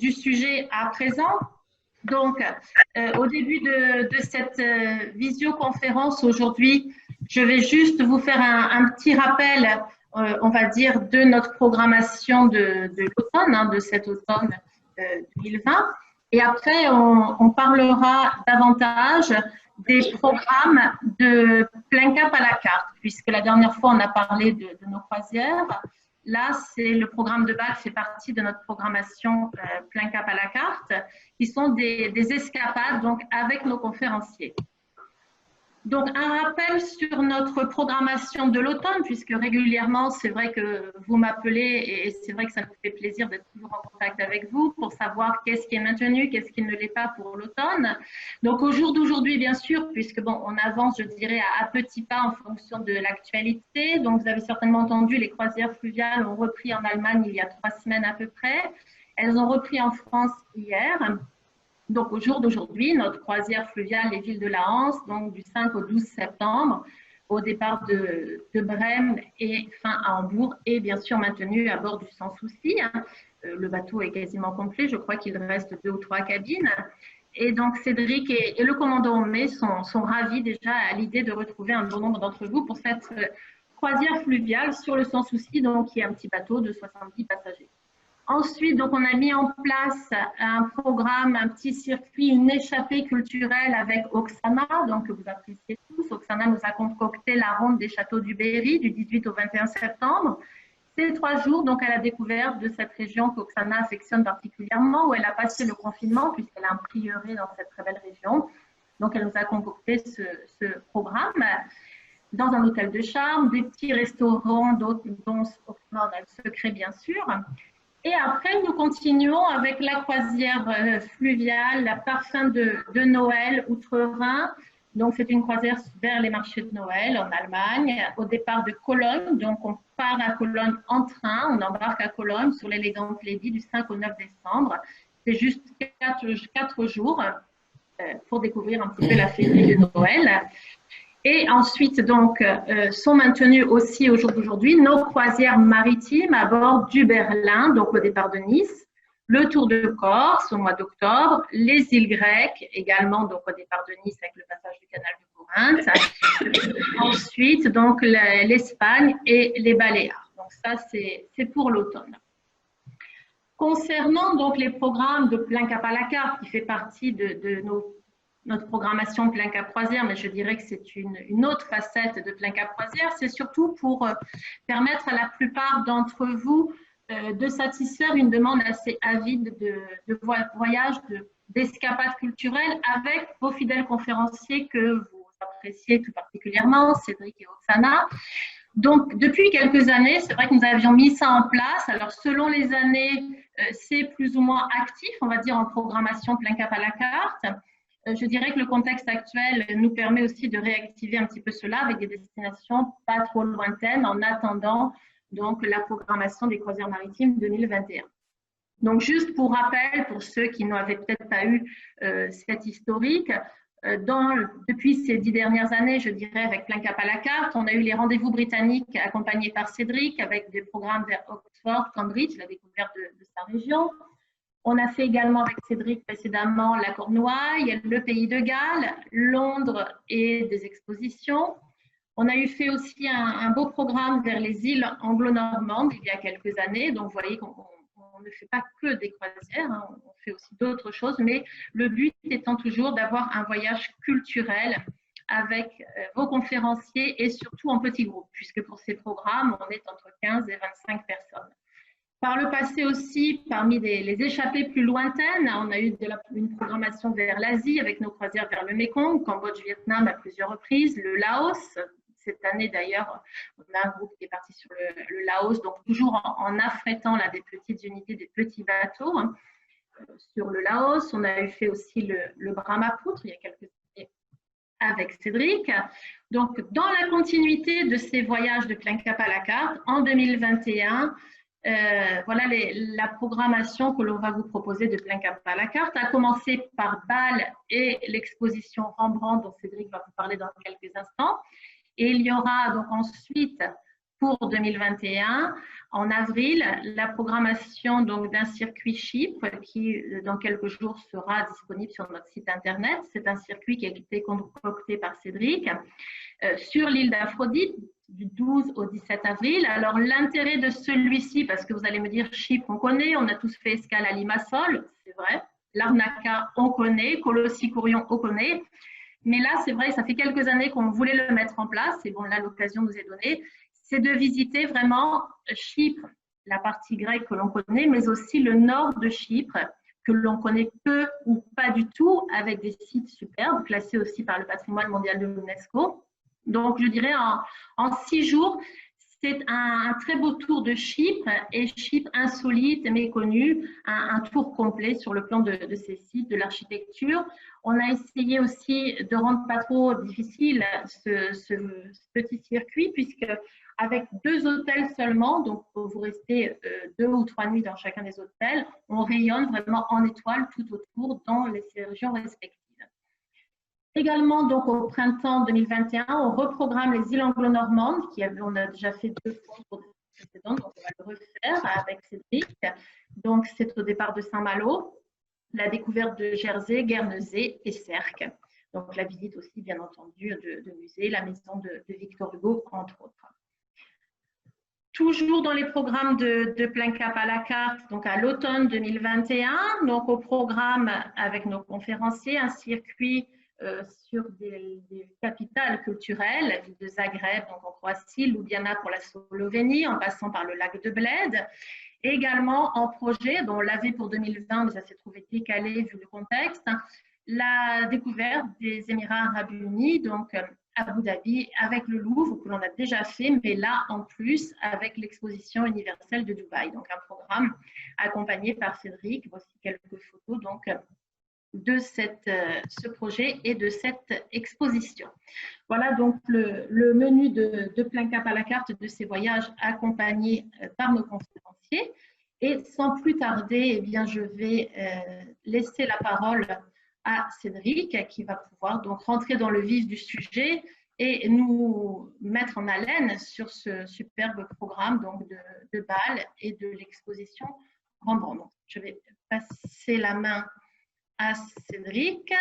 du sujet à présent. Donc, au début de cette visioconférence aujourd'hui, je vais juste vous faire un petit rappel, on va dire, de notre programmation de l'automne, hein, de cet automne 2020. Et après, on parlera davantage des programmes de plein cap à la carte, puisque la dernière fois, on a parlé de nos croisières. Là, c'est le programme de bac fait partie de notre programmation plein cap à la carte, qui sont des escapades donc, avec nos conférenciers. Donc, un rappel sur notre programmation de l'automne, puisque régulièrement, c'est vrai que vous m'appelez et c'est vrai que ça nous fait plaisir d'être toujours en contact avec vous pour savoir qu'est-ce qui est maintenu, qu'est-ce qui ne l'est pas pour l'automne. Donc, au jour d'aujourd'hui, bien sûr, puisque bon, on avance, je dirais, à petits pas en fonction de l'actualité. Donc, vous avez certainement entendu, les croisières fluviales ont repris en Allemagne il y a 3 semaines à peu près. Elles ont repris en France hier. Donc, au jour d'aujourd'hui, notre croisière fluviale Les Villes de la Hanse, donc du 5 au 12 septembre, au départ de Brême et fin à Hambourg, est bien sûr maintenue à bord du Sans Souci. Le bateau est quasiment complet, je crois qu'il reste 2 ou 3 cabines. Et donc, Cédric et le commandant Homais sont ravis déjà à l'idée de retrouver un bon nombre d'entre vous pour cette croisière fluviale sur le Sans Souci, donc qui est un petit bateau de 70 passagers. Ensuite, donc, on a mis en place un programme, un petit circuit, une échappée culturelle avec Oksana, donc que vous appréciez tous. Oksana nous a concocté la ronde des châteaux du Berry du 18 au 21 septembre. C'est 3 jours donc à la découverte de cette région qu'Oksana affectionne particulièrement, où elle a passé le confinement puisqu'elle a un prieuré dans cette très belle région. Donc, elle nous a concocté ce programme dans un hôtel de charme, des petits restaurants dont Oksana a le secret bien sûr. Et après, nous continuons avec la croisière fluviale, la parfum de Noël outre-Rhin. Donc, c'est une croisière vers les marchés de Noël en Allemagne, au départ de Cologne. Donc, on part à Cologne en train, on embarque à Cologne sur l'élégante Lady du 5 au 9 décembre. C'est juste 4 jours pour découvrir un petit peu la féerie de Noël. Et ensuite, donc, sont maintenues aussi au jour d'aujourd'hui nos croisières maritimes à bord du Berlin, donc au départ de Nice, le Tour de Corse au mois d'octobre, les îles grecques également, donc au départ de Nice avec le passage du canal de Corinthe. Ensuite, donc, l'Espagne et les Baléares. Donc, ça, c'est pour l'automne. Concernant donc les programmes de plein cap à la carte, qui fait partie de notre programmation plein cap croisière, mais je dirais que c'est une autre facette de plein cap croisière, c'est surtout pour permettre à la plupart d'entre vous de satisfaire une demande assez avide de voyage, d'escapades culturelles avec vos fidèles conférenciers que vous appréciez tout particulièrement, Cédric et Oksana. Donc, depuis quelques années, c'est vrai que nous avions mis ça en place. Alors, selon les années, c'est plus ou moins actif, on va dire, en programmation plein cap à la carte. Je dirais que le contexte actuel nous permet aussi de réactiver un petit peu cela avec des destinations pas trop lointaines en attendant donc la programmation des croisières maritimes 2021. Donc, juste pour rappel, pour ceux qui n'avaient peut-être pas eu cet historique, depuis ces 10 dernières années, je dirais, avec plein cap à la carte, on a eu les rendez-vous britanniques accompagnés par Cédric avec des programmes vers Oxford, Cambridge, la découverte de sa région. On a fait également avec Cédric précédemment la Cornouaille, le Pays de Galles, Londres et des expositions. On a eu fait aussi un beau programme vers les îles anglo-normandes il y a quelques années. Donc, vous voyez qu'on ne fait pas que des croisières, hein, on fait aussi d'autres choses, mais le but étant toujours d'avoir un voyage culturel avec vos conférenciers et surtout en petits groupes, puisque pour ces programmes, on est entre 15 et 25 personnes. Par le passé aussi, parmi les échappées plus lointaines, on a eu une programmation vers l'Asie avec nos croisières vers le Mékong, Cambodge, Vietnam à plusieurs reprises, le Laos. Cette année d'ailleurs, on a un groupe qui est parti sur le Laos, donc toujours en affrétant là, des petites unités, des petits bateaux. Hein. Sur le Laos, on a eu fait aussi le Brahmapoutre il y a quelques années avec Cédric. Donc, dans la continuité de ces voyages de plein cap à la carte, en 2021, voilà la programmation que l'on va vous proposer de plein cap à la carte, a commencé par Bâle et l'exposition Rembrandt dont Cédric va vous parler dans quelques instants. Et il y aura donc ensuite pour 2021. En avril, la programmation donc d'un circuit Chypre qui, dans quelques jours, sera disponible sur notre site internet. C'est un circuit qui a été concocté par Cédric sur l'île d'Aphrodite du 12 au 17 avril. Alors, l'intérêt de celui-ci, parce que vous allez me dire, Chypre, on connaît, on a tous fait escale à Limassol, c'est vrai. Larnaca, on connaît. Colossi-Courion, on connaît. Mais là, c'est vrai, ça fait quelques années qu'on voulait le mettre en place. Et bon, là, l'occasion nous est donnée. C'est de visiter vraiment Chypre, la partie grecque que l'on connaît, mais aussi le nord de Chypre, que l'on connaît peu ou pas du tout, avec des sites superbes, classés aussi par le patrimoine mondial de l'UNESCO. Donc, je dirais en 6 jours, c'est un très beau tour de Chypre, et Chypre insolite, méconnu, un tour complet sur le plan de ces sites, de l'architecture. On a essayé aussi de rendre pas trop difficile ce petit circuit, puisque avec 2 hôtels seulement, donc vous restez 2 ou 3 nuits dans chacun des hôtels, on rayonne vraiment en étoiles tout autour dans les régions respectives. Également, donc, au printemps 2021, on reprogramme les îles anglo-normandes, on a déjà fait 2 fois pour des précédentes, donc on va le refaire avec Cédric. Donc, c'est au départ de Saint-Malo, la découverte de Jersey, Guernesey et Sercq. Donc, la visite aussi, bien entendu, de musées, la maison de Victor Hugo, entre autres. Toujours dans les programmes de plein cap à la carte, donc à l'automne 2021, donc au programme avec nos conférenciers, un circuit sur des capitales culturelles, la ville de Zagreb, donc en Croatie, Ljubljana pour la Slovénie, en passant par le lac de Bled. Également en projet, dont on l'avait pour 2020, mais ça s'est trouvé décalé vu le contexte, la découverte des Émirats arabes unis, donc Abu Dhabi, avec le Louvre, que l'on a déjà fait, mais là, en plus, avec l'exposition universelle de Dubaï. Donc, un programme accompagné par Cédric. Voici quelques photos donc, de ce projet et de cette exposition. Voilà donc le menu de plein cap à la carte de ces voyages accompagnés par nos conférenciers. Et sans plus tarder, eh bien, je vais laisser la parole à Cédric, qui va pouvoir donc rentrer dans le vif du sujet et nous mettre en haleine sur ce superbe programme donc de Bâle et de l'exposition Rembrandt. Donc, je vais passer la main à Cédric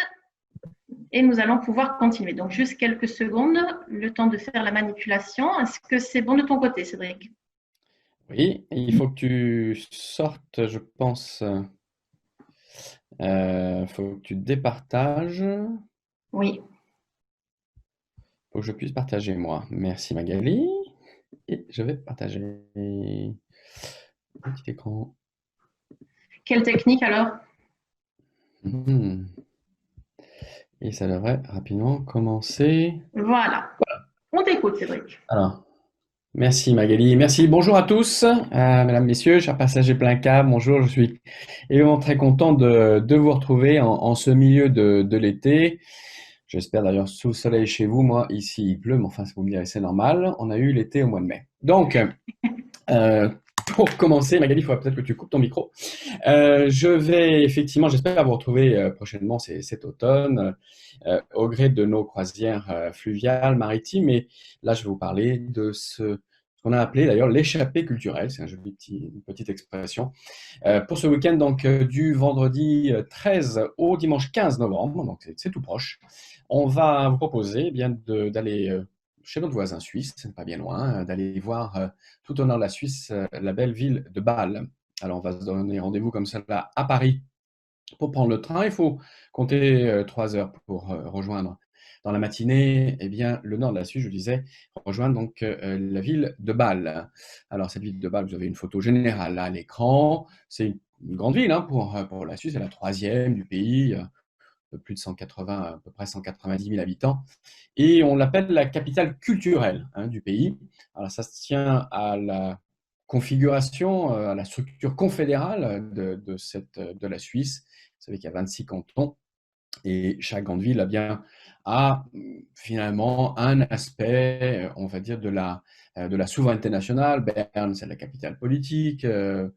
et nous allons pouvoir continuer. Donc, juste quelques secondes, le temps de faire la manipulation. Est-ce que c'est bon de ton côté, Cédric? Oui, il faut que tu sortes, je pense. Il faut que tu départages. Oui. Il faut que je puisse partager moi. Merci Magali. Et je vais partager petit écran. Quelle technique alors? Et ça devrait rapidement commencer. Voilà. On t'écoute, Cédric. Alors, merci Magali. Merci. Bonjour à tous, mesdames, messieurs, chers passagers plein cab. Bonjour, je suis évidemment très content de vous retrouver en ce milieu de l'été. J'espère d'ailleurs sous le soleil chez vous. Moi, ici, il pleut, mais enfin, vous me direz, c'est normal. On a eu l'été au mois de mai. Donc, pour commencer, Magali, il faudra peut-être que tu coupes ton micro. Je vais effectivement, j'espère vous retrouver prochainement cet automne au gré de nos croisières fluviales, maritimes. Et là, je vais vous parler de ce qu'on a appelé d'ailleurs l'échappée culturelle. C'est une petite expression. Pour ce week-end, donc du vendredi 13 au dimanche 15 novembre, donc c'est tout proche, on va vous proposer eh bien d'aller chez notre voisin suisse, pas bien loin, d'aller voir tout au nord de la Suisse la belle ville de Bâle. Alors, on va se donner rendez-vous comme ça là à Paris pour prendre le train. Il faut compter 3 heures pour rejoindre dans la matinée eh bien, le nord de la Suisse, je disais, rejoindre donc la ville de Bâle. Alors, cette ville de Bâle, vous avez une photo générale là à l'écran. C'est une grande ville hein, pour la Suisse, c'est la troisième du pays, plus de 180, à peu près 190 000 habitants. Et on l'appelle la capitale culturelle hein, du pays. Alors, ça se tient à la configuration, à la structure confédérale de la Suisse. Vous savez qu'il y a 26 cantons et chaque grande ville a finalement un aspect, on va dire, de la souveraineté nationale. Berne, c'est la capitale politique, 1,5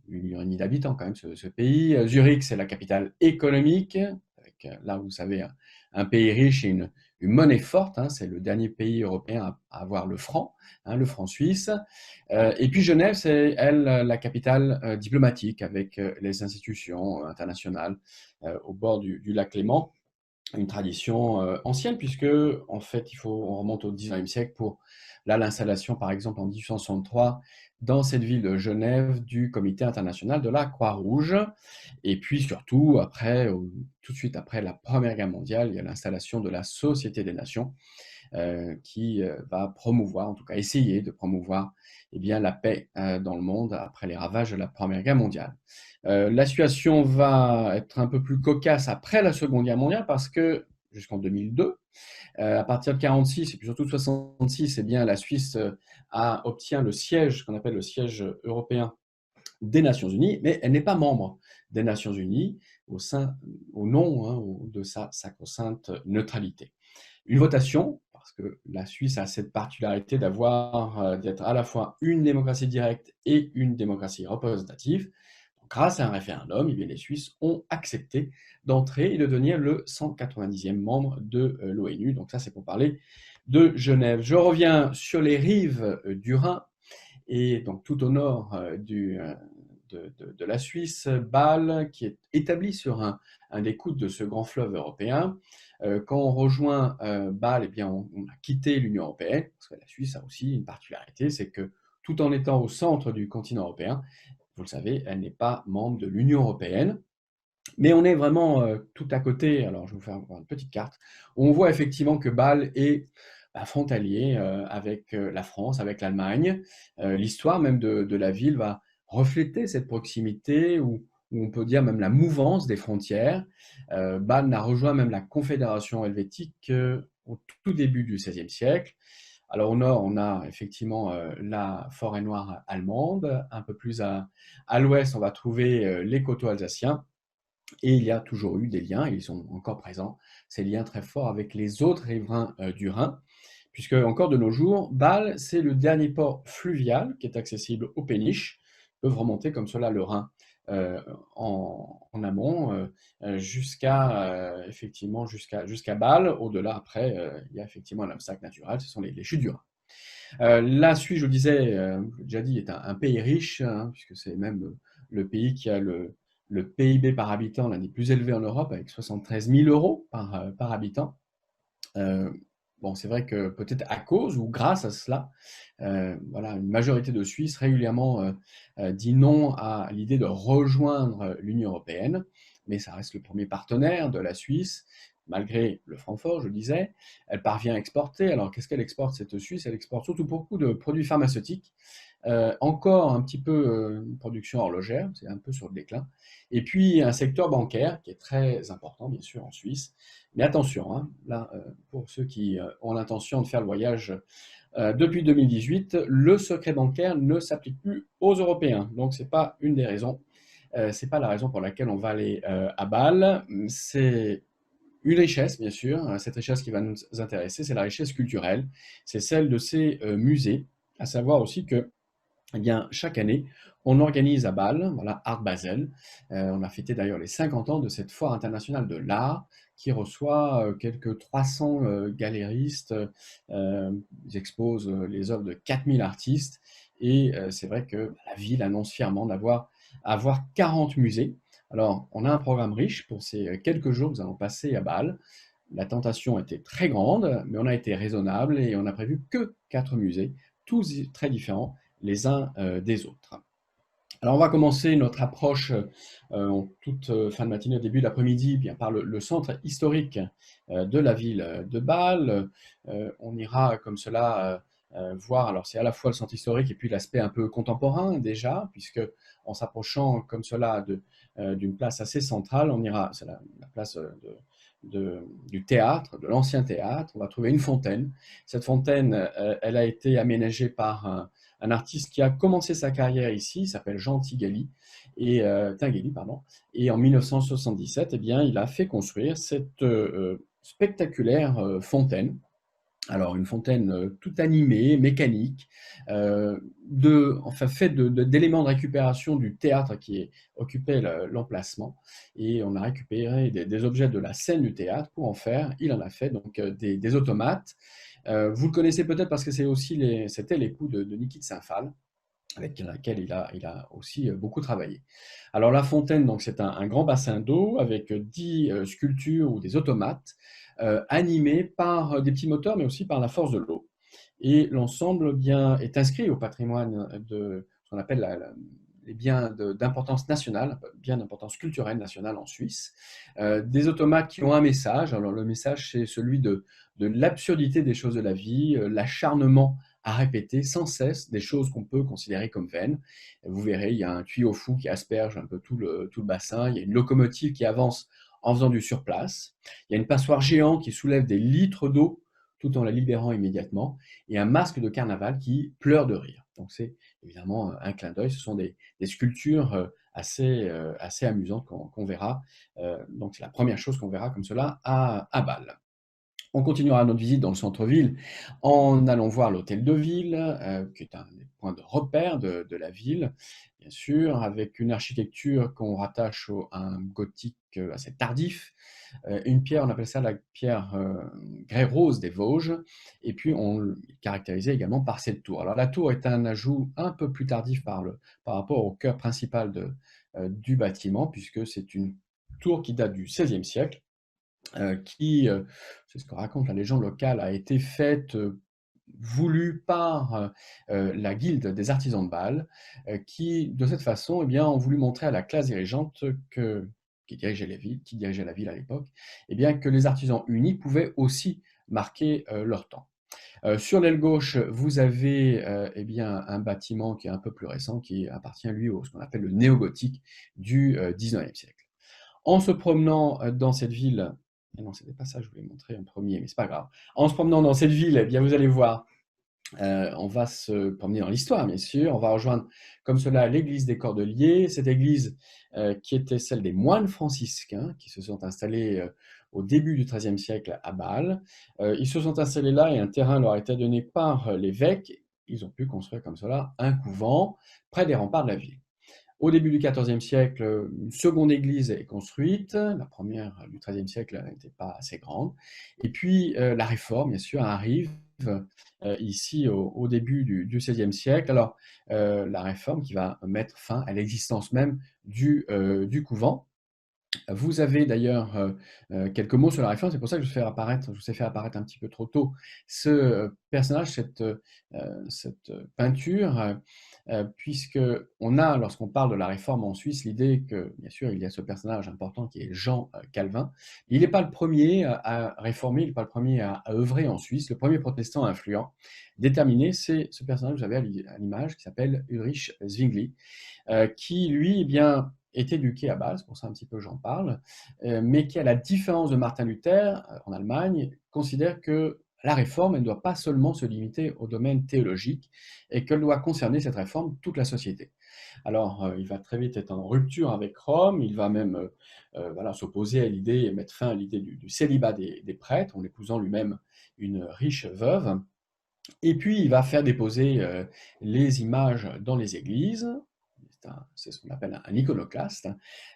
million d'habitants quand même, ce pays. Zurich, c'est la capitale économique, avec, là, vous savez, un pays riche et une monnaie forte, hein, c'est le dernier pays européen à avoir le franc, hein, le franc suisse. Et puis Genève, c'est elle la capitale diplomatique avec les institutions internationales au bord du lac Léman. Une tradition ancienne puisque en fait on remonte au 19e siècle pour là l'installation par exemple en 1863 dans cette ville de Genève du Comité international de la Croix-Rouge. Et puis surtout après, tout de suite après la Première Guerre mondiale, il y a l'installation de la Société des Nations qui va promouvoir, en tout cas essayer de promouvoir eh bien, la paix dans le monde après les ravages de la Première Guerre mondiale. La situation va être un peu plus cocasse après la Seconde Guerre mondiale parce que jusqu'en 2002, à partir de 1946 et puis surtout de 1966, eh bien, la Suisse obtient le siège, ce qu'on appelle le siège européen des Nations Unies, mais elle n'est pas membre des Nations Unies au nom hein, de sa sacro-sainte neutralité. Une votation, parce que la Suisse a cette particularité d'être à la fois une démocratie directe et une démocratie représentative. Donc, grâce à un référendum, eh bien, les Suisses ont accepté d'entrer et de devenir le 190e membre de l'ONU. Donc ça, c'est pour parler de Genève. Je reviens sur les rives du Rhin et donc tout au nord de la Suisse, Bâle, qui est établi sur un des coudes de ce grand fleuve européen. Quand on rejoint Bâle, eh bien, on a quitté l'Union européenne, parce que la Suisse a aussi une particularité, c'est que tout en étant au centre du continent européen, vous le savez, elle n'est pas membre de l'Union européenne. Mais on est vraiment tout à côté. Alors, je vais vous faire encore une petite carte où on voit effectivement que Bâle est frontalier avec la France, avec l'Allemagne. L'histoire même de la ville va refléter cette proximité où on peut dire même la mouvance des frontières. Bâle a rejoint même la Confédération helvétique au tout début du XVIe siècle. Alors au nord, on a effectivement la forêt noire allemande. Un peu plus à l'ouest, on va trouver les coteaux alsaciens. Et il y a toujours eu des liens, et ils sont encore présents, ces liens très forts avec les autres riverains du Rhin, puisque encore de nos jours, Bâle, c'est le dernier port fluvial qui est accessible aux péniches. Ils peuvent remonter comme cela le Rhin en amont effectivement jusqu'à Bâle. Au-delà, après, il y a effectivement un obstacle naturel, ce sont les chutes du Rhin. La Suisse, je le disais, j'ai déjà dit, est un pays riche, hein, puisque c'est même le pays qui a le PIB par habitant l'un des plus élevés en Europe, avec 73 000 euros par habitant. Bon, c'est vrai que peut-être à cause ou grâce à cela, voilà, une majorité de Suisses régulièrement dit non à l'idée de rejoindre l'Union européenne, mais ça reste le premier partenaire de la Suisse, malgré le franc fort, je le disais. Elle parvient à exporter. Alors, qu'est-ce qu'elle exporte, cette Suisse? Elle exporte surtout beaucoup de produits pharmaceutiques, encore un petit peu une production horlogère, c'est un peu sur le déclin, et puis un secteur bancaire qui est très important, bien sûr, en Suisse. Mais attention, hein, là, pour ceux qui ont l'intention de faire le voyage depuis 2018, le secret bancaire ne s'applique plus aux Européens. Donc, ce n'est pas une des raisons. C'est pas la raison pour laquelle on va aller à Bâle. C'est une richesse, bien sûr. Cette richesse qui va nous intéresser, c'est la richesse culturelle. C'est celle de ces musées. À savoir aussi que eh bien, chaque année, on organise à Bâle, voilà, Art Basel. On a fêté d'ailleurs les 50 ans de cette foire internationale de l'art qui reçoit quelques 300 galéristes. Ils exposent les œuvres de 4000 artistes. Et c'est vrai que la ville annonce fièrement avoir 40 musées. Alors, on a un programme riche pour ces quelques jours que nous allons passer à Bâle. La tentation était très grande, mais on a été raisonnable et on a prévu que 4 musées, tous très différents les uns des autres. Alors on va commencer notre approche en toute fin de matinée, au début de l'après-midi, bien par le centre historique de la ville de Bâle. On ira comme cela voir, alors c'est à la fois le centre historique et puis l'aspect un peu contemporain déjà, puisque en s'approchant comme cela d'une place assez centrale, on ira, c'est la place du théâtre, de l'ancien théâtre, on va trouver une fontaine. Cette fontaine, elle a été aménagée par un artiste qui a commencé sa carrière ici, il s'appelle Jean Tinguely, pardon, et en 1977, eh bien, il a fait construire cette spectaculaire fontaine Alors, une fontaine toute animée, mécanique, enfin, faite d'éléments de récupération du théâtre qui occupait l'emplacement. Et on a récupéré des objets de la scène du théâtre pour en faire, il en a fait donc des automates. Vous le connaissez peut-être parce que c'était l'époux de Niki de Saint-Phal, avec laquelle il a aussi beaucoup travaillé. Alors la fontaine, donc c'est un grand bassin d'eau avec 10 sculptures ou des automates animés par des petits moteurs, mais aussi par la force de l'eau. Et l'ensemble bien est inscrit au patrimoine de ce qu'on appelle les biens d'importance nationale, biens d'importance culturelle nationale en Suisse. Des automates qui ont un message. Alors le message, c'est celui de l'absurdité des choses de la vie, l'acharnement à répéter sans cesse des choses qu'on peut considérer comme vaines. Vous verrez, il y a un tuyau fou qui asperge un peu tout le bassin, il y a une locomotive qui avance en faisant du surplace, il y a une passoire géante qui soulève des litres d'eau tout en la libérant immédiatement, et un masque de carnaval qui pleure de rire. Donc c'est évidemment un clin d'œil, ce sont des sculptures assez amusantes qu'on verra. Donc c'est la première chose qu'on verra comme cela à Bâle. On continuera notre visite dans le centre-ville en allant voir l'hôtel de ville, qui est un des points de repère de la ville, bien sûr, avec une architecture qu'on rattache à un gothique assez tardif. Une pierre, on appelle ça la pierre grès rose des Vosges, et puis on le caractérisait également par cette tour. Alors la tour est un ajout un peu plus tardif par rapport au cœur principal du bâtiment, puisque c'est une tour qui date du XVIe siècle, c'est ce que raconte la légende locale, a été faite, voulue par la guilde des artisans de Bâle, qui, de cette façon, eh bien, ont voulu montrer à la classe dirigeante qui dirigeait la ville à l'époque, eh bien, que les artisans unis pouvaient aussi marquer leur temps. Sur l'aile gauche, vous avez eh bien, un bâtiment qui est un peu plus récent, qui appartient, lui, ce qu'on appelle le néo-gothique du XIXe siècle. En se promenant dans cette ville, ah non, c'était pas ça que je voulais montrer en premier, mais c'est pas grave. En se promenant dans cette ville, eh bien, vous allez voir, on va se promener dans l'histoire, bien sûr. On va rejoindre comme cela l'église des Cordeliers, cette église qui était celle des moines franciscains qui se sont installés au début du XIIIe siècle à Bâle. Ils se sont installés là et un terrain leur a été donné par l'évêque. Ils ont pu construire comme cela un couvent près des remparts de la ville. Au début du XIVe siècle, une seconde église est construite. La première du XIIIe siècle n'était pas assez grande. Et puis la Réforme, bien sûr, arrive ici au début du XVIe siècle. Alors, la Réforme qui va mettre fin à l'existence même du couvent. Vous avez d'ailleurs quelques mots sur la Réforme, c'est pour ça que je vous ai fait apparaître un petit peu trop tôt ce personnage, cette peinture, puisqu'on a, lorsqu'on parle de la Réforme en Suisse, l'idée que, bien sûr, il y a ce personnage important qui est Jean Calvin. Il n'est pas le premier à réformer, il n'est pas le premier à œuvrer en Suisse. Le premier protestant influent, déterminé, c'est ce personnage que vous avez à l'image, qui s'appelle Ulrich Zwingli, qui, lui, eh bien, est éduqué à Bâle, c'est pour ça un petit peu j'en parle, mais qui, à la différence de Martin Luther en Allemagne, considère que la réforme elle ne doit pas seulement se limiter au domaine théologique et qu'elle doit concerner cette réforme toute la société. Alors, il va très vite être en rupture avec Rome, il va même voilà, s'opposer à l'idée et mettre fin à l'idée du célibat des prêtres, en épousant lui-même une riche veuve. Et puis, il va faire déposer les images dans les églises. C'est ce qu'on appelle un iconoclaste.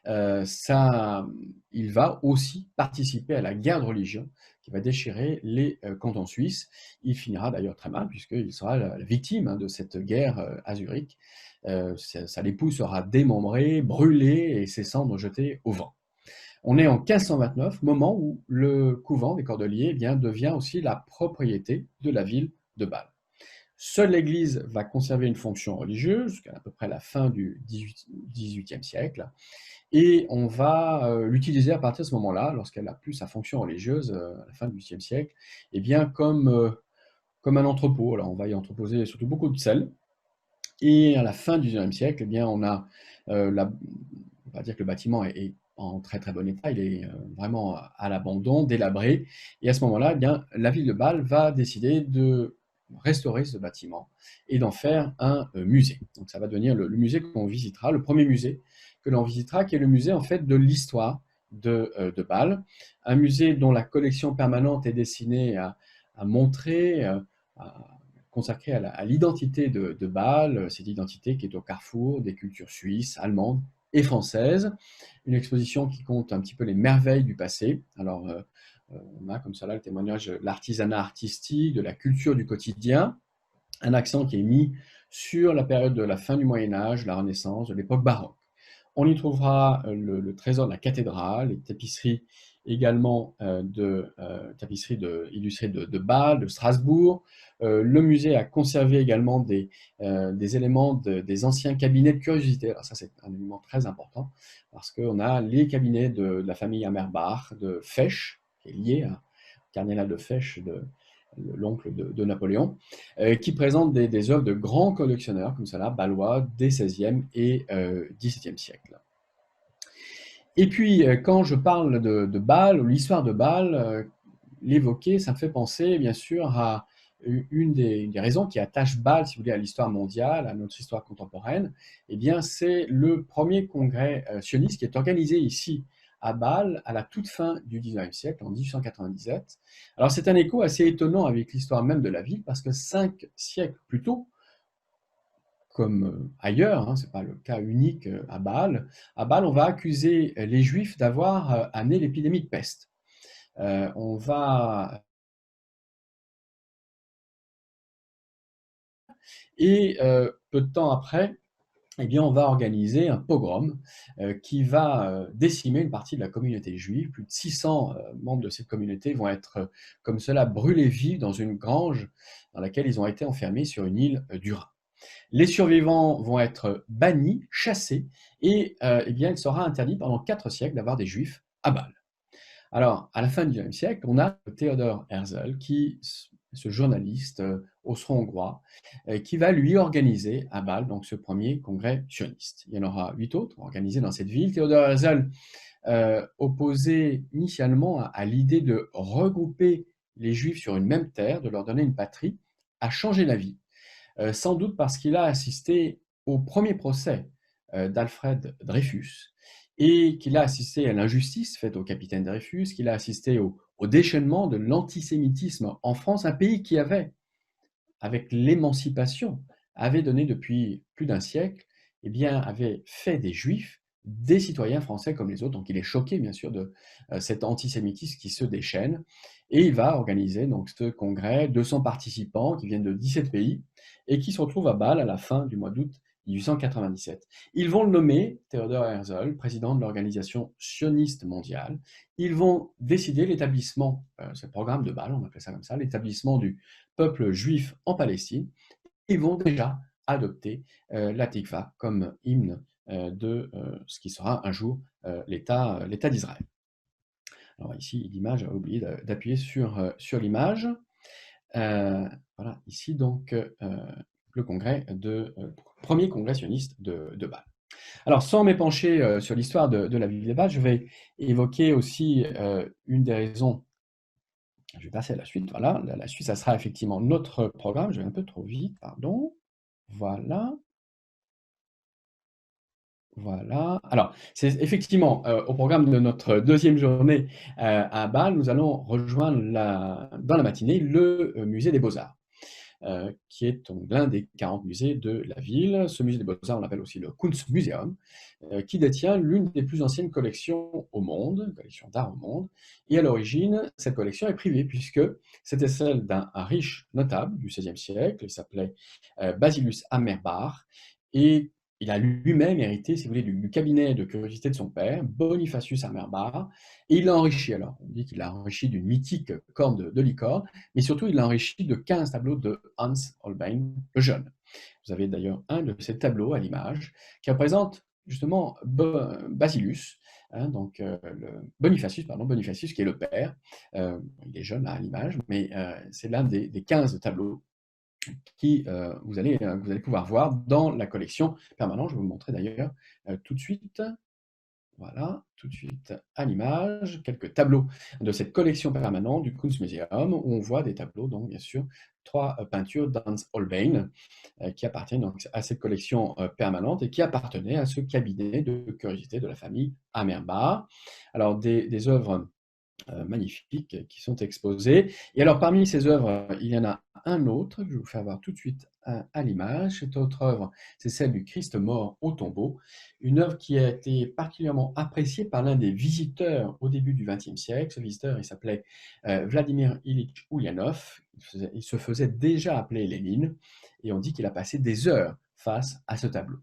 Il va aussi participer à la guerre de religion qui va déchirer les cantons suisses. Il finira d'ailleurs très mal puisqu'il sera la victime de cette guerre à Zurich. Sa épouse sera démembrée, brûlée et ses cendres jetées au vent. On est en 1529, moment où le couvent des Cordeliers devient aussi la propriété de la ville de Bâle. Seule l'Église va conserver une fonction religieuse jusqu'à à peu près la fin du XVIIIe siècle, et on va l'utiliser à partir de ce moment-là, lorsqu'elle n'a plus sa fonction religieuse à la fin du XVIIIe siècle, eh bien comme un entrepôt. Alors on va y entreposer surtout beaucoup de sel, et à la fin du XIXe siècle, eh bien on va dire que le bâtiment est en très très bon état, il est vraiment à l'abandon, délabré, et à ce moment-là, eh bien la ville de Bâle va décider de restaurer ce bâtiment et d'en faire un musée. Donc ça va devenir le musée qu'on visitera, le premier musée que l'on visitera, qui est le musée en fait de l'histoire de Bâle, un musée dont la collection permanente est destinée à montrer, consacrée à l'identité de Bâle, cette identité qui est au carrefour des cultures suisses, allemandes et françaises. Une exposition qui compte un petit peu les merveilles du passé. Alors, on a comme ça là le témoignage de l'artisanat artistique, de la culture du quotidien, un accent qui est mis sur la période de la fin du Moyen-Âge, la Renaissance, de l'époque baroque. On y trouvera le trésor de la cathédrale, les tapisseries également tapisseries illustrées de Bâle, de Strasbourg. Le musée a conservé également des éléments des anciens cabinets de curiosité. Alors ça, c'est un élément très important parce qu'on a les cabinets de la famille Amerbach, de Fesch, qui est lié à cardinal de Fesch, l'oncle de Napoléon, qui présente des œuvres de grands collectionneurs comme cela, bâlois, des XVIe et XVIIe siècles. Et puis, quand je parle de Bâle, ou l'histoire de Bâle, l'évoquer, ça me fait penser, bien sûr, à une des raisons qui attachent Bâle, si vous voulez, à l'histoire mondiale, à notre histoire contemporaine, eh bien, c'est le premier congrès sioniste qui est organisé ici à Bâle à la toute fin du XIXe siècle, en 1897. Alors, c'est un écho assez étonnant avec l'histoire même de la ville, parce que 5 siècles plus tôt, comme ailleurs, hein, ce n'est pas le cas unique à Bâle, on va accuser les Juifs d'avoir amené l'épidémie de peste. On va Et peu de temps après, eh bien, on va organiser un pogrom qui va décimer une partie de la communauté juive. Plus de 600 membres de cette communauté vont être, comme cela, brûlés vifs dans une grange dans laquelle ils ont été enfermés sur une île du Rhin. Les survivants vont être bannis, chassés, et eh bien, il sera interdit pendant 4 siècles d'avoir des juifs à Bâle. Alors, à la fin du XIXe siècle, on a Theodor Herzl, ce journaliste austro-hongrois, qui va lui organiser à Bâle donc, ce premier congrès sioniste. Il y en aura 8 autres organisés dans cette ville. Theodor Herzl opposait initialement à l'idée de regrouper les Juifs sur une même terre, de leur donner une patrie, a changé d'avis. Sans doute parce qu'il a assisté au premier procès d'Alfred Dreyfus, et qu'il a assisté à l'injustice faite au capitaine Dreyfus, qu'il a assisté au déchaînement de l'antisémitisme en France, un pays qui avait, avec l'émancipation, avait donné depuis plus d'un siècle, eh bien, avait fait des Juifs des citoyens français comme les autres. Donc il est choqué, bien sûr, de cet antisémitisme qui se déchaîne. Et il va organiser donc ce congrès, 200 participants qui viennent de 17 pays et qui se retrouvent à Bâle à la fin du mois d'août 1897. Ils vont le nommer, Theodor Herzl, président de l'Organisation sioniste mondiale. Ils vont décider l'établissement, c'est le programme de Bâle, on appelle ça comme ça, l'établissement du peuple juif en Palestine. Ils vont déjà adopter la Tikva comme hymne de ce qui sera un jour l'État d'Israël. Alors ici, l'image, j'ai oublié d'appuyer sur l'image. Voilà, ici donc le premier congrès sioniste de Bâle. Alors, sans m'épancher sur l'histoire de la ville de Bâle, je vais évoquer aussi une des raisons. Je vais passer à la suite. Voilà, la suite, ça sera effectivement notre programme. Je vais un peu trop vite, pardon. Voilà. Voilà. Alors, c'est effectivement au programme de notre deuxième journée à Bâle, nous allons rejoindre dans la matinée le musée des Beaux-Arts. Qui est l'un des 40 musées de la ville. Ce musée des Beaux-Arts, on l'appelle aussi le Kunstmuseum, qui détient l'une des plus anciennes collections au monde, une collection d'art au monde. Et à l'origine, cette collection est privée, puisque c'était celle d'un riche notable du XVIe siècle, il s'appelait Basilus Amerbach, et il a lui-même hérité, si vous voulez, du cabinet de curiosité de son père, Bonifacius Amerbach, et il l'a enrichi. Alors, on dit qu'il l'a enrichi d'une mythique corne de licorne, mais surtout, il l'a enrichi de 15 tableaux de Hans Holbein le Jeune. Vous avez d'ailleurs un de ces tableaux à l'image, qui représente justement Basilus, hein, donc Bonifacius qui est le père. Il est jeune là, à l'image, mais c'est l'un des 15 tableaux qui vous allez pouvoir voir dans la collection permanente. Je vais vous montrer d'ailleurs tout de suite. Voilà, tout de suite à l'image, quelques tableaux de cette collection permanente du Kunstmuseum, où on voit des tableaux, donc bien sûr, 3 peintures d'Hans Holbein, qui appartiennent donc à cette collection permanente et qui appartenaient à ce cabinet de curiosité de la famille Amerbach. Alors, des œuvres magnifiques qui sont exposées. Et alors, parmi ces œuvres, il y en a un autre que je vous fais voir tout de suite à l'image. Cette autre œuvre, c'est celle du Christ mort au tombeau, une œuvre qui a été particulièrement appréciée par l'un des visiteurs au début du XXe siècle. Ce visiteur, il s'appelait Vladimir Ilitch Ulyanov. Il se faisait déjà appeler Lénine, et on dit qu'il a passé des heures face à ce tableau.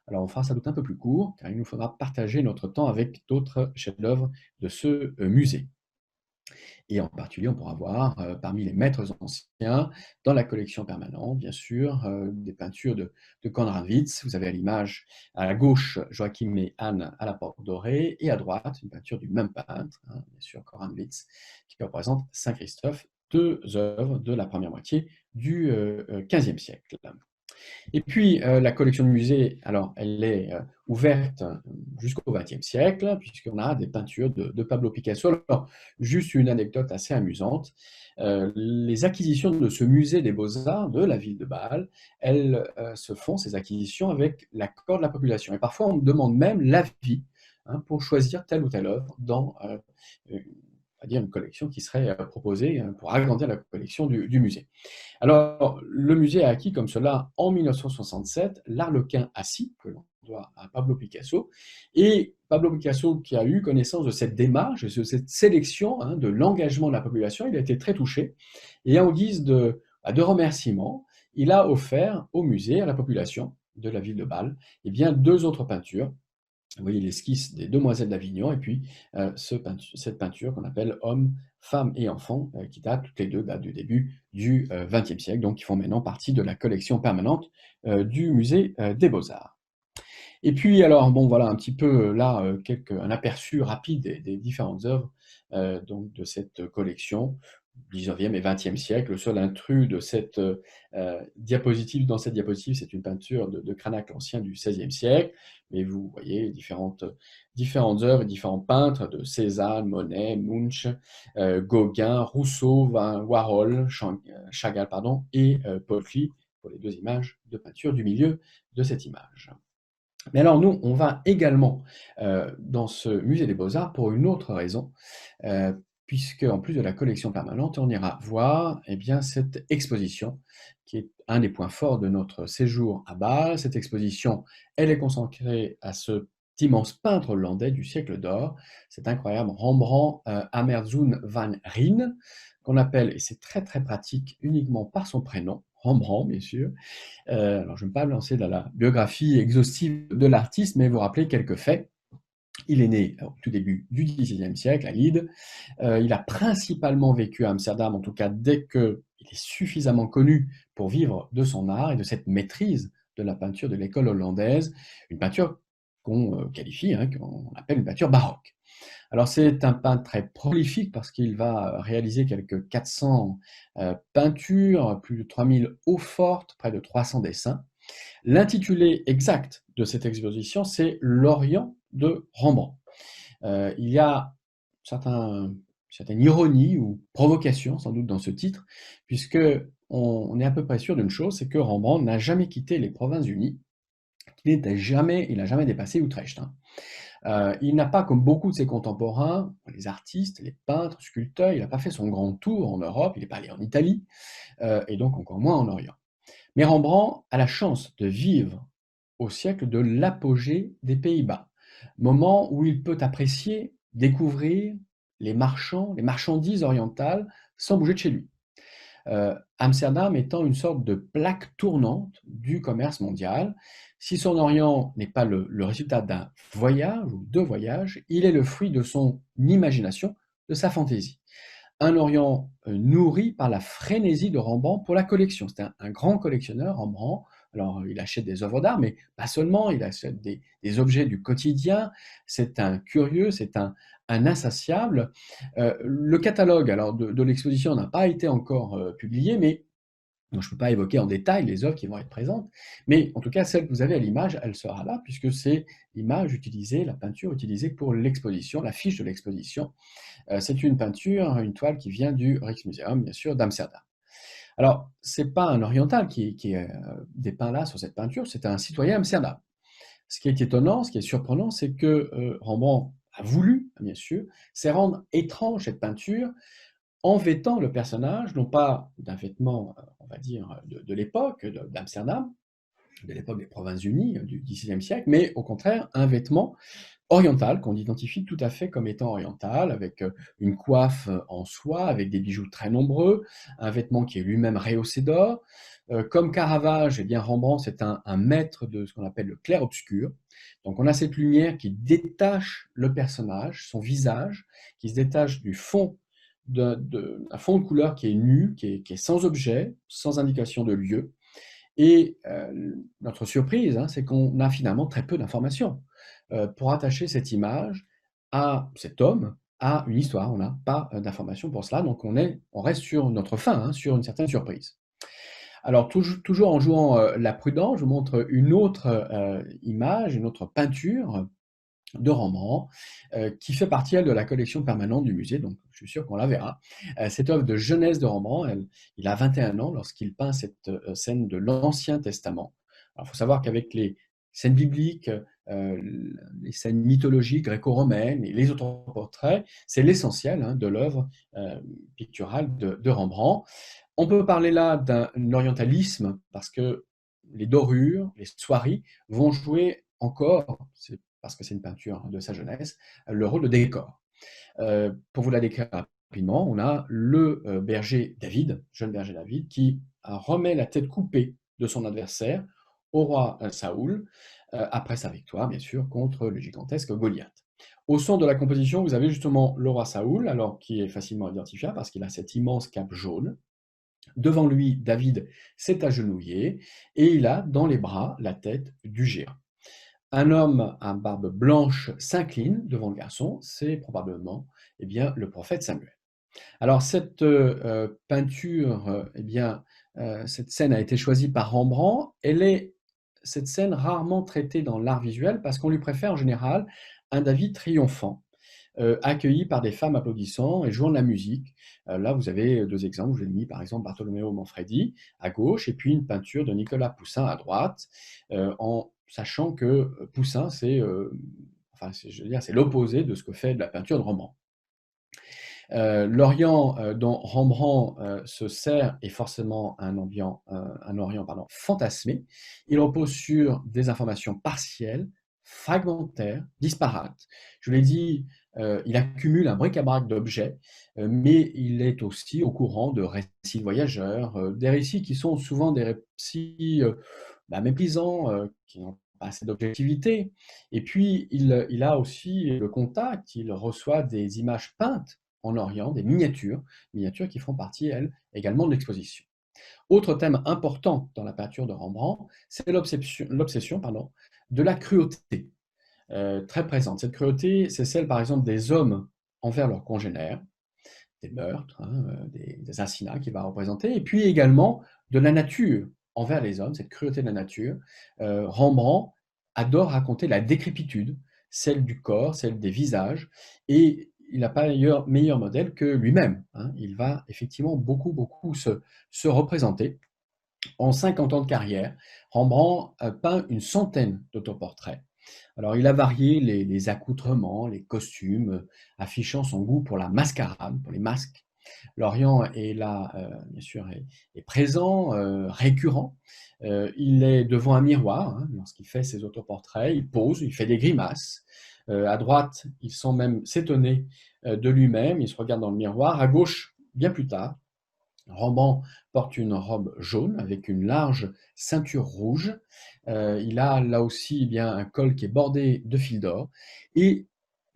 Alors, on fera sans doute un peu plus court, car il nous faudra partager notre temps avec d'autres chefs-d'œuvre de ce musée. Et en particulier, on pourra voir parmi les maîtres anciens, dans la collection permanente, bien sûr, des peintures de Konrad Witz. Vous avez à l'image, à la gauche, Joachim et Anne à la porte dorée, et à droite, une peinture du même peintre, hein, bien sûr, Konrad Witz, qui représente Saint-Christophe, deux œuvres de la première moitié du XVe siècle. Et puis, la collection du musée, alors, elle est ouverte jusqu'au XXe siècle, puisqu'on a des peintures de Pablo Picasso. Alors, juste une anecdote assez amusante. Les acquisitions de ce musée des beaux-arts de la ville de Bâle, elles se font, ces acquisitions, avec l'accord de la population. Et parfois, on demande même l'avis pour choisir telle ou telle œuvre dans on va dire une collection qui serait proposée pour agrandir la collection du musée. Alors, le musée a acquis comme cela, en 1967, l'Arlequin assis, que l'on doit à Pablo Picasso. Et Pablo Picasso, qui a eu connaissance de cette démarche, de cette sélection, de l'engagement de la population, il a été très touché. Et en guise de remerciement, il a offert au musée, à la population de la ville de Bâle, eh bien, deux autres peintures. Vous voyez l'esquisse des Demoiselles d'Avignon, et puis cette peinture qu'on appelle Hommes, femmes et enfants, qui datent, toutes les deux datent du début du XXe siècle, donc qui font maintenant partie de la collection permanente du musée des Beaux-Arts. Et puis, alors, bon, voilà un petit peu là un aperçu rapide des différentes œuvres donc de cette collection. 19e et 20e siècle. Le seul intrus de cette diapositive, dans cette diapositive, c'est une peinture de Cranach l'Ancien du XVIe siècle. Mais vous voyez différentes œuvres, différents peintres de Cézanne, Monet, Munch, Gauguin, Rousseau, Warhol, Chagall et Paul Klee pour les deux images de peinture du milieu de cette image. Mais alors nous, on va également dans ce musée des Beaux-Arts pour une autre raison, puisque en plus de la collection permanente, on ira voir cette exposition qui est un des points forts de notre séjour à Bâle. Cette exposition, elle est consacrée à cet immense peintre hollandais du siècle d'or, cet incroyable Rembrandt Amerzoen van Rijn, qu'on appelle, et c'est très très pratique, uniquement par son prénom, Rembrandt bien sûr. Alors je ne vais pas me lancer dans la biographie exhaustive de l'artiste, mais vous rappeler quelques faits. Il est né au tout début du XVIe siècle à Leyde. Il a principalement vécu à Amsterdam, en tout cas dès qu'il est suffisamment connu pour vivre de son art et de cette maîtrise de la peinture de l'école hollandaise, une peinture qu'on qualifie, qu'on appelle une peinture baroque. Alors c'est un peintre très prolifique parce qu'il va réaliser quelques 400 peintures, plus de 3000 eaux-fortes, près de 300 dessins. L'intitulé exact de cette exposition, c'est L'Orient de Rembrandt. Il y a certaine ironie ou provocation sans doute dans ce titre, puisque on est à peu près sûr d'une chose, c'est que Rembrandt n'a jamais quitté les Provinces-Unies, il n'a jamais dépassé Utrecht. Il n'a pas, comme beaucoup de ses contemporains, les artistes, les peintres, sculpteurs, il n'a pas fait son grand tour en Europe, il n'est pas allé en Italie, et donc encore moins en Orient. Mais Rembrandt a la chance de vivre au siècle de l'apogée des Pays-Bas, moment où il peut apprécier, découvrir les marchandises orientales sans bouger de chez lui. Amsterdam étant une sorte de plaque tournante du commerce mondial. Si son Orient n'est pas le résultat d'un voyage ou de voyages, il est le fruit de son imagination, de sa fantaisie. Un Orient nourri par la frénésie de Rembrandt pour la collection. C'est un grand collectionneur, Rembrandt. Alors, il achète des œuvres d'art, mais pas seulement, il achète des objets du quotidien. C'est un curieux, c'est un insatiable. Le catalogue alors, de l'exposition n'a pas été encore publié, mais donc je ne peux pas évoquer en détail les œuvres qui vont être présentes, mais en tout cas, celle que vous avez à l'image, elle sera là, puisque c'est l'image utilisée, la peinture utilisée pour l'exposition, la fiche de l'exposition. C'est une peinture, une toile qui vient du Rijksmuseum, bien sûr, d'Amsterdam. Alors, ce n'est pas un oriental qui est dépeint là sur cette peinture, c'est un citoyen Amsterdam. Ce qui est étonnant, ce qui est surprenant, c'est que Rembrandt a voulu, bien sûr, c'est rendre étrange cette peinture en vêtant le personnage, non pas d'un vêtement, on va dire, de l'époque d'Amsterdam, de l'époque des Provinces-Unies du XVIe siècle, mais au contraire, un vêtement oriental, qu'on identifie tout à fait comme étant oriental, avec une coiffe en soie, avec des bijoux très nombreux, un vêtement qui est lui-même rehaussé d'or. Comme Caravage, eh bien Rembrandt, c'est un maître de ce qu'on appelle le clair-obscur. Donc on a cette lumière qui détache le personnage, son visage, qui se détache du fond, un fond de couleur qui est nu, qui est sans objet, sans indication de lieu. Et notre surprise, hein, c'est qu'on a finalement très peu d'informations pour attacher cette image à cet homme, à une histoire. On n'a pas d'informations pour cela, donc on reste sur notre faim, hein, sur une certaine surprise. Alors, toujours en jouant la prudence, je vous montre une autre image, une autre peinture de Rembrandt, qui fait partie, elle, de la collection permanente du musée, donc je suis sûr qu'on la verra. Cette œuvre de jeunesse de Rembrandt, il a 21 ans lorsqu'il peint cette scène de l'Ancien Testament. Alors, il faut savoir qu'avec les scènes bibliques, les scènes mythologiques gréco-romaines et les autres portraits, c'est l'essentiel, hein, de l'œuvre picturale de Rembrandt. On peut parler là d'un orientalisme parce que les dorures, les soieries vont jouer encore, parce que c'est une peinture de sa jeunesse, le rôle de décor. Pour vous la décrire rapidement, on a le berger David, jeune berger David, qui remet la tête coupée de son adversaire au roi Saoul, après sa victoire, bien sûr, contre le gigantesque Goliath. Au centre de la composition, vous avez justement le roi Saoul, alors qui est facilement identifiable parce qu'il a cette immense cape jaune. Devant lui, David s'est agenouillé et il a dans les bras la tête du géant. Un homme à barbe blanche s'incline devant le garçon, c'est probablement eh bien, le prophète Samuel. Alors cette peinture, eh bien, cette scène a été choisie par Rembrandt. Cette scène rarement traitée dans l'art visuel parce qu'on lui préfère en général un David triomphant, accueilli par des femmes applaudissant et jouant de la musique. Là, vous avez deux exemples. Je vous ai mis par exemple Bartolomeo Manfredi à gauche et puis une peinture de Nicolas Poussin à droite, en sachant que Poussin, c'est l'opposé de ce que fait de la peinture de Rembrandt. L'Orient dont Rembrandt se sert est forcément un Orient fantasmé. Il repose sur des informations partielles, fragmentaires, disparates. Je l'ai dit, il accumule un bric-à-brac d'objets, mais il est aussi au courant de récits de voyageurs, des récits qui sont souvent des récits méprisants, qui n'ont pas assez d'objectivité. Et puis, il a aussi le contact, il reçoit des images peintes en Orient, des miniatures qui font partie, elles, également de l'exposition. Autre thème important dans la peinture de Rembrandt, c'est l'obsession de la cruauté, très présente. Cette cruauté, c'est celle, par exemple, des hommes envers leurs congénères, des meurtres, hein, des assassinats qu'il va représenter, et puis également de la nature envers les hommes, cette cruauté de la nature. Rembrandt adore raconter la décrépitude, celle du corps, celle des visages, et il n'a pas meilleur modèle que lui-même, hein. Il va effectivement beaucoup se représenter. En 50 ans de carrière, Rembrandt a peint une centaine d'autoportraits. Alors, il a varié les accoutrements, les costumes, affichant son goût pour la mascarade, pour les masques. L'Orient est là, bien sûr, est présent, récurrent. Il est devant un miroir, hein, lorsqu'il fait ses autoportraits, il pose, il fait des grimaces. À droite, il semble même s'étonner de lui-même, il se regarde dans le miroir. À gauche, bien plus tard, Rembrandt porte une robe jaune avec une large ceinture rouge. Il a là aussi bien un col qui est bordé de fil d'or. Et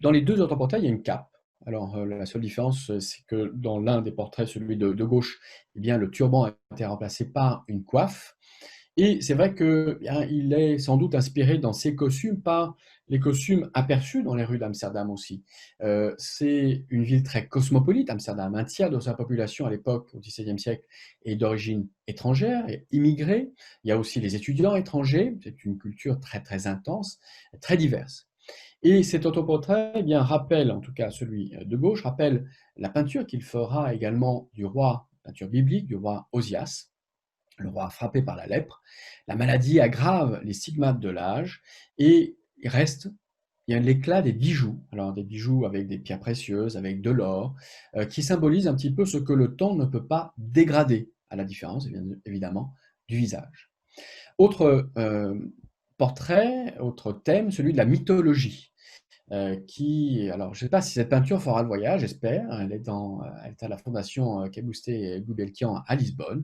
dans les deux autres portraits, il y a une cape. Alors la seule différence, c'est que dans l'un des portraits, celui de gauche, eh bien, le turban a été remplacé par une coiffe. Et c'est vrai qu'il est sans doute inspiré dans ses costumes par les costumes aperçus dans les rues d'Amsterdam aussi. C'est une ville très cosmopolite, Amsterdam. Un tiers de sa population à l'époque, au XVIIe siècle, est d'origine étrangère, et immigrée. Il y a aussi les étudiants étrangers. C'est une culture très intense, très diverse. Et cet autoportrait eh bien, rappelle, en tout cas celui de gauche, rappelle la peinture qu'il fera également du roi, peinture biblique, du roi Osias, le roi frappé par la lèpre. La maladie aggrave les stigmates de l'âge et il reste il y a l'éclat des bijoux. Alors, des bijoux avec des pierres précieuses, avec de l'or, qui symbolisent un petit peu ce que le temps ne peut pas dégrader, à la différence, évidemment, du visage. Autre portrait, autre thème, celui de la mythologie. Alors, je ne sais pas si cette peinture fera le voyage, j'espère. Elle est à la Fondation Caboustet et Gulbenkian à Lisbonne.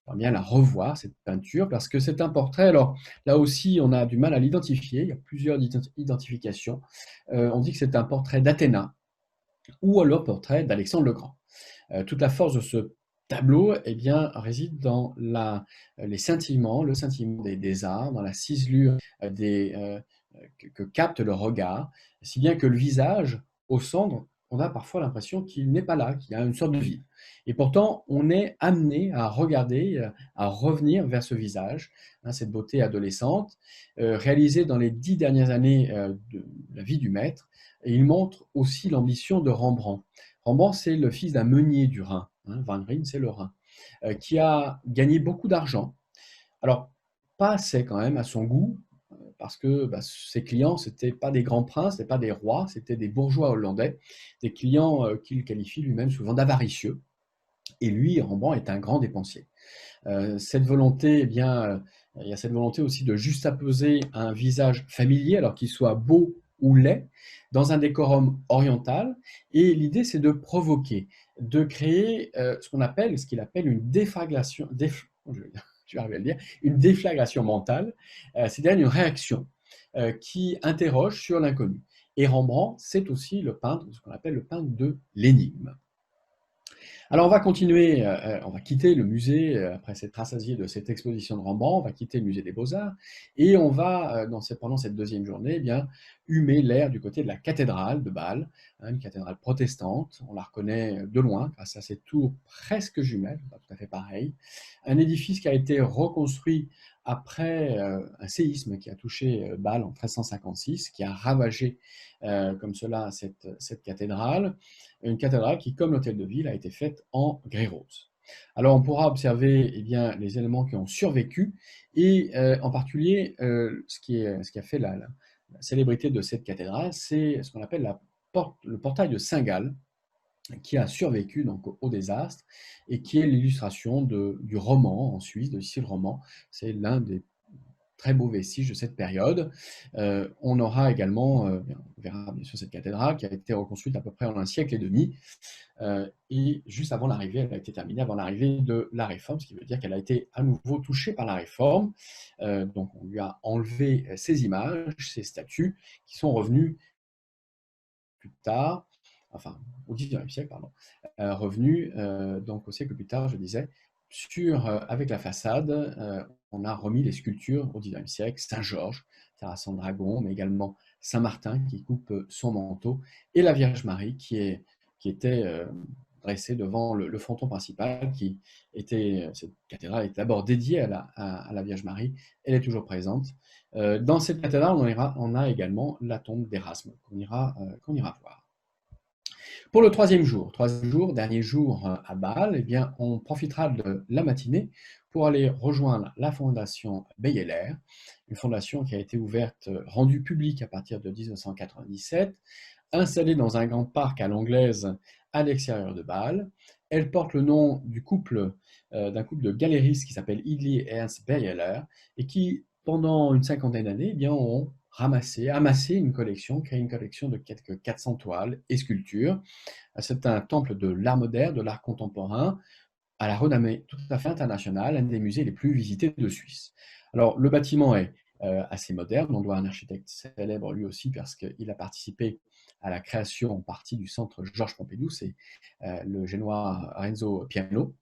On va bien la revoir, cette peinture, parce que c'est un portrait. Alors, là aussi, on a du mal à l'identifier. Il y a plusieurs identifications. On dit que c'est un portrait d'Athéna ou alors portrait d'Alexandre le Grand. Toute la force de ce tableau eh bien, réside dans les scintillements, le scintillement des arts, dans la ciselure que capte le regard, si bien que le visage, au centre, on a parfois l'impression qu'il n'est pas là, qu'il y a une sorte de vide. Et pourtant, on est amené à regarder, à revenir vers ce visage, hein, cette beauté adolescente, réalisée dans les 10 dernières années de la vie du maître. Et il montre aussi l'ambition de Rembrandt. Rembrandt, c'est le fils d'un meunier du Rhin, hein, Van Rijn, c'est le Rhin, qui a gagné beaucoup d'argent. Alors, pas assez quand même à son goût, parce que ses clients, ce n'étaient pas des grands princes, ce n'étaient pas des rois, c'était des bourgeois hollandais, des clients qu'il qualifie lui-même souvent d'avaricieux. Et lui, Rembrandt, est un grand dépensier. Cette volonté, eh bien, il y a cette volonté aussi de juxtaposer un visage familier, alors qu'il soit beau ou laid, dans un décorum oriental. Et l'idée, c'est de provoquer, de créer ce qu'il appelle une déflagration, je vais arriver à le dire, une déflagration mentale, c'est-à-dire une réaction qui interroge sur l'inconnu. Et Rembrandt, c'est aussi le peintre, ce qu'on appelle le peintre de l'énigme. Alors on va continuer, on va quitter le musée après s'être rassasié de cette exposition de Rembrandt, on va quitter le musée des Beaux-Arts et on va, pendant cette deuxième journée, eh bien, humer l'air du côté de la cathédrale de Bâle, hein, une cathédrale protestante. On la reconnaît de loin grâce à ces tours presque jumelles, pas tout à fait pareil. Un édifice qui a été reconstruit après un séisme qui a touché Bâle en 1356, qui a ravagé comme cela cette cathédrale. Une cathédrale qui, comme l'hôtel de ville, a été faite en grès rose. Alors, on pourra observer eh bien, les éléments qui ont survécu et en particulier, ce qui a fait la célébrité de cette cathédrale, c'est ce qu'on appelle le portail de Saint-Gall, qui a survécu donc, au désastre et qui est l'illustration du roman en Suisse, de style roman. C'est l'un des très beaux vestiges de cette période. On aura également, on verra bien sûr cette cathédrale qui a été reconstruite à peu près en un siècle et demi. Et juste avant l'arrivée, elle a été terminée avant l'arrivée de la Réforme, ce qui veut dire qu'elle a été à nouveau touchée par la Réforme. Donc on lui a enlevé ces images, ces statues, qui sont revenues plus tard, enfin au XIXe siècle, pardon, revenues donc au siècle plus tard, je disais, avec la façade, on a remis les sculptures au XIXe siècle, Saint-Georges, terrassant le dragon, mais également Saint-Martin qui coupe son manteau, et la Vierge Marie qui était dressée devant le fronton principal, cette cathédrale est d'abord dédiée à la Vierge Marie, elle est toujours présente. Dans cette cathédrale, on a également la tombe d'Érasme qu'on ira voir. Pour le troisième jour, dernier jour à Bâle, eh bien, on profitera de la matinée pour aller rejoindre la fondation Beyeler, une fondation qui a été ouverte, rendue publique à partir de 1997, installée dans un grand parc à l'anglaise à l'extérieur de Bâle. Elle porte le nom d'un couple de galéristes qui s'appelle Idli et Ernst Beyeler et qui, pendant une cinquantaine d'années, eh bien, ont amassé une collection, créé une collection de quelques 400 toiles et sculptures. C'est un temple de l'art moderne, de l'art contemporain, à la renommée tout à fait internationale, un des musées les plus visités de Suisse. Alors, le bâtiment est assez moderne, on doit un architecte célèbre lui aussi parce qu'il a participé à la création en partie du centre Georges Pompidou, c'est le génois Renzo Piano.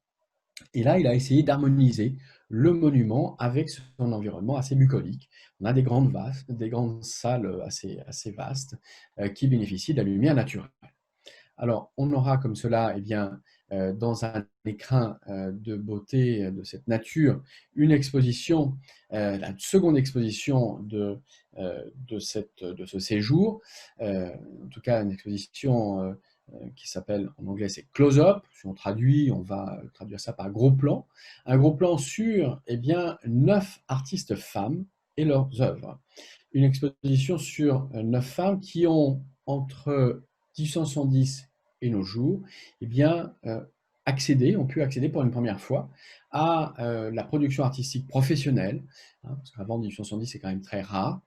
Et là, il a essayé d'harmoniser le monument avec son environnement assez bucolique. On a des grandes salles assez vastes qui bénéficient de la lumière naturelle. Alors, on aura comme cela, eh bien, dans un écrin de beauté de cette nature, une exposition, la seconde exposition de ce séjour, en tout cas une exposition qui s'appelle, en anglais, c'est Close-up. Si on traduit, on va traduire ça par gros plan. Un gros plan sur, eh bien, 9 artistes femmes et leurs œuvres. une exposition sur 9 femmes qui ont, entre 1870 et nos jours, eh bien, ont pu accéder pour une première fois à la production artistique professionnelle, hein, parce qu'avant 1870, c'est quand même très rare.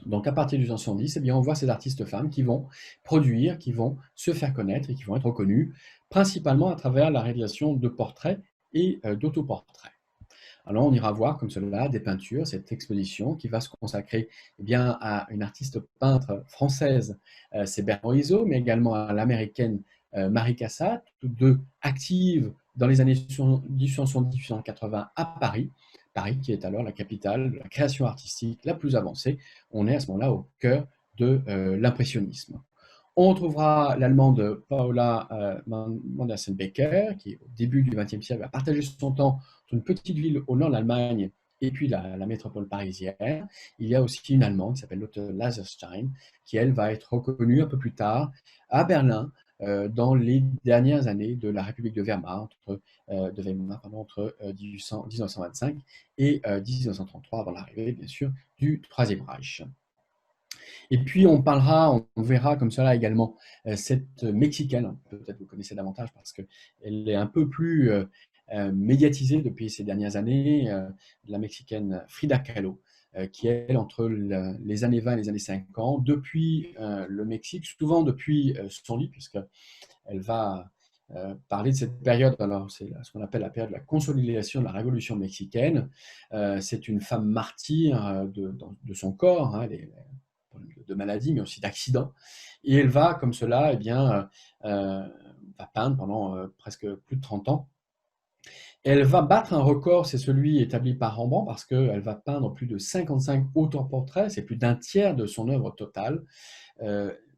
Donc, à partir du 1870, eh bien, on voit ces artistes femmes qui vont produire, qui vont se faire connaître et qui vont être reconnues, principalement à travers la réalisation de portraits et d'autoportraits. Alors, on ira voir comme cela des peintures, cette exposition qui va se consacrer eh bien, à une artiste peintre française, c'est Bernard Izzo, mais également à l'américaine Marie Cassatt, toutes deux actives dans les années 1870-1880 à Paris. Paris qui est alors la capitale de la création artistique la plus avancée. On est à ce moment-là au cœur de l'impressionnisme. On retrouvera l'allemande Paula Manderson-Becker, qui au début du XXe siècle va partager son temps entre une petite ville au nord de l'Allemagne et puis la métropole parisienne. Il y a aussi une Allemande qui s'appelle Lotte Laserstein, qui elle va être reconnue un peu plus tard à Berlin, dans les dernières années de la République de Weimar, entre 1925 et 1933, avant l'arrivée, bien sûr, du Troisième Reich. Et puis on verra comme cela également cette Mexicaine, peut-être vous connaissez davantage parce qu'elle est un peu plus médiatisée depuis ces dernières années, la Mexicaine Frida Kahlo, qui est entre les années 20 et les années 50, depuis le Mexique, souvent depuis son lit, puisqu'elle va parler de cette période, alors c'est ce qu'on appelle la période de la consolidation de la révolution mexicaine. C'est une femme martyre de son corps, hein, de maladie, mais aussi d'accidents. Et elle va, comme cela, eh bien, va peindre pendant presque plus de 30 ans. Elle va battre un record, c'est celui établi par Rembrandt, parce qu'elle va peindre plus de 55 autoportraits, c'est plus d'un tiers de son œuvre totale.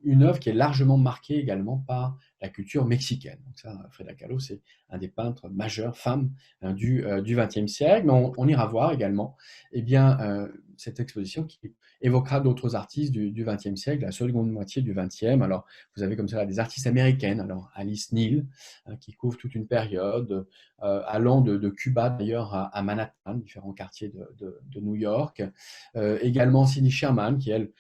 Une œuvre qui est largement marquée également par la culture mexicaine. Donc ça, Frida Kahlo, c'est un des peintres majeurs, femmes, hein, du XXe siècle. Mais on ira voir également eh bien, cette exposition qui évoquera d'autres artistes du XXe siècle, la seconde moitié du XXe. Alors, vous avez comme ça des artistes américaines, alors Alice Neal, hein, qui couvre toute une période, allant de Cuba d'ailleurs à Manhattan, différents quartiers de New York. Également Cindy Sherman, qui elle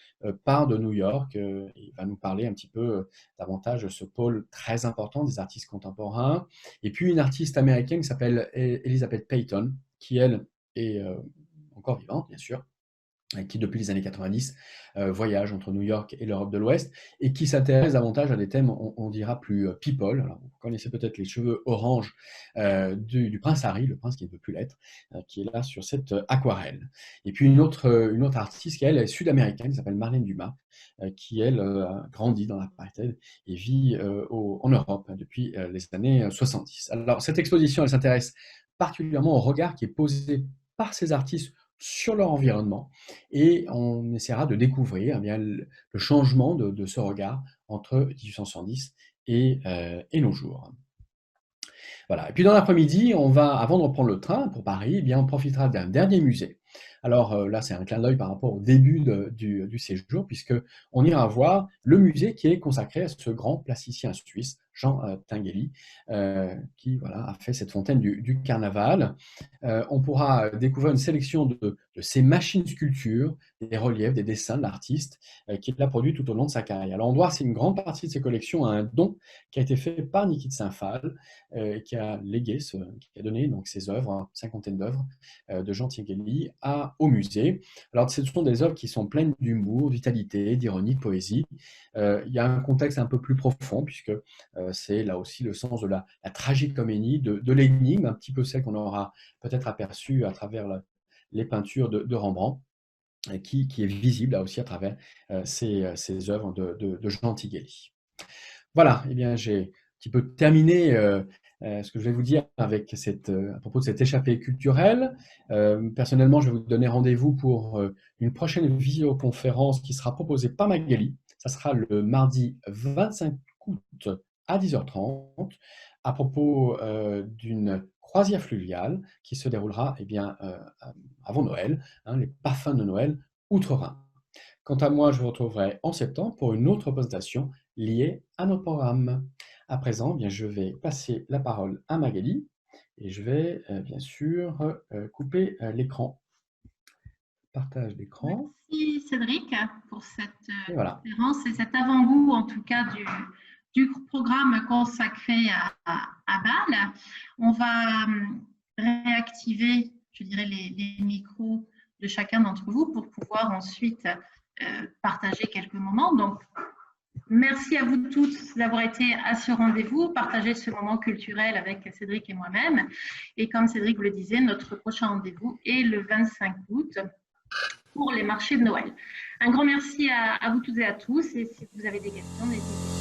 part de New York et va nous parler un petit peu davantage de ce pôle très important des artistes contemporains. Et puis une artiste américaine qui s'appelle Elizabeth Peyton, qui elle est encore vivante, bien sûr, qui depuis les années 90 voyage entre New York et l'Europe de l'Ouest et qui s'intéresse davantage à des thèmes, on dira, plus people. Alors, vous connaissez peut-être les cheveux orange du prince Harry, le prince qui ne peut plus l'être, qui est là sur cette aquarelle. Et puis une autre artiste qui, elle, est sud-américaine, qui s'appelle Marlène Dumas, qui, elle, a grandi dans l'apartheid et vit en Europe depuis les années 70. Alors, cette exposition, elle s'intéresse particulièrement au regard qui est posé par ces artistes sur leur environnement et on essaiera de découvrir eh bien, le changement de ce regard entre 1870 et nos jours. Voilà. Et puis dans l'après-midi, avant de reprendre le train pour Paris, eh bien, on profitera d'un dernier musée. Alors là, c'est un clin d'œil par rapport au début du séjour, puisqu'on ira voir le musée qui est consacré à ce grand plasticien suisse, Jean Tinguely, qui voilà, a fait cette fontaine du carnaval. On pourra découvrir une sélection de ces machines sculptures, des reliefs, des dessins de l'artiste qu'il a produit tout au long de sa carrière. Alors on doit, c'est une grande partie de ses collections à un don qui a été fait par Niki de Saint-Phal, qui a qui a donné donc ses œuvres, une cinquantaine d'œuvres de Jean Tinguely au musée. Alors ce sont des œuvres qui sont pleines d'humour, de vitalité, d'ironie, de poésie. Il y a un contexte un peu plus profond puisque c'est là aussi le sens de la tragicoménie, de l'énigme, un petit peu celle qu'on aura peut-être aperçue à travers les peintures de Rembrandt, qui est visible là aussi à travers ces œuvres de Jean Tinguely. Voilà, eh bien, j'ai un petit peu terminé ce que je vais vous dire avec à propos de cette échappée culturelle. Personnellement, je vais vous donner rendez-vous pour une prochaine visioconférence qui sera proposée par Magali. Ça sera le mardi 25 août à 10h30 à propos d'une croisière fluviale qui se déroulera eh bien, avant Noël, hein, les parfums de Noël outre-Rhin. Quant à moi, je vous retrouverai en septembre pour une autre présentation liée à notre programme. À présent, eh bien, je vais passer la parole à Magali et je vais bien sûr couper l'écran. partage d'écran. Merci Cédric pour cette Et voilà. conférence et cet avant-goût en tout cas du programme consacré à Bâle. On va réactiver, je dirais, les micros de chacun d'entre vous pour pouvoir ensuite partager quelques moments. Donc, merci à vous tous d'avoir été à ce rendez-vous, partager ce moment culturel avec Cédric et moi-même. Et comme Cédric vous le disait, notre prochain rendez-vous est le 25 août pour les marchés de Noël. Un grand merci à vous toutes et à tous. Et si vous avez des questions, n'hésitez pas.